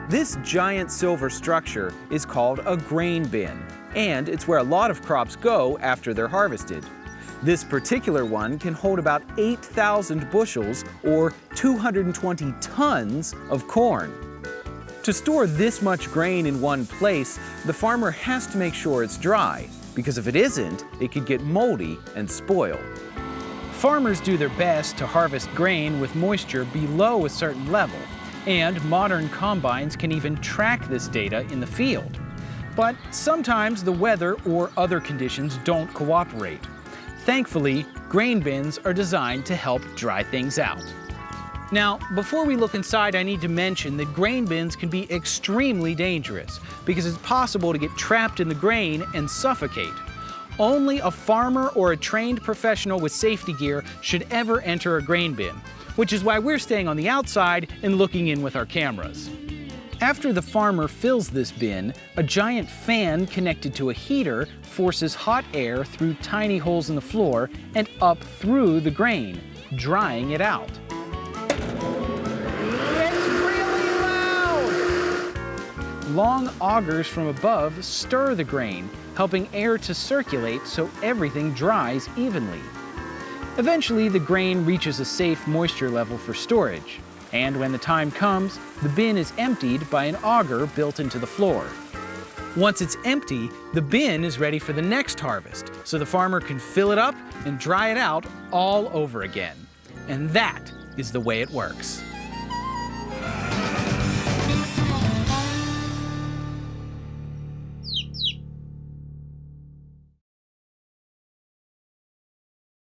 This giant silver structure is called a grain bin, and it's where a lot of crops go after they're harvested. This particular one can hold about 8,000 bushels or 220 tons of corn. To store this much grain in one place, the farmer has to make sure it's dry, because if it isn't, it could get moldy and spoil. Farmers do their best to harvest grain with moisture below a certain level, and modern combines can even track this data in the field. But sometimes the weather or other conditions don't cooperate. Thankfully, grain bins are designed to help dry things out. Now, before we look inside, I need to mention that grain bins can be extremely dangerous because it's possible to get trapped in the grain and suffocate. Only a farmer or a trained professional with safety gear should ever enter a grain bin, which is why we're staying on the outside and looking in with our cameras. After the farmer fills this bin, a giant fan connected to a heater forces hot air through tiny holes in the floor and up through the grain, drying it out. It's really loud! Long augers from above stir the grain, helping air to circulate so everything dries evenly. Eventually, the grain reaches a safe moisture level for storage. And when the time comes, the bin is emptied by an auger built into the floor. Once it's empty, the bin is ready for the next harvest, so the farmer can fill it up and dry it out all over again. And that is the way it works.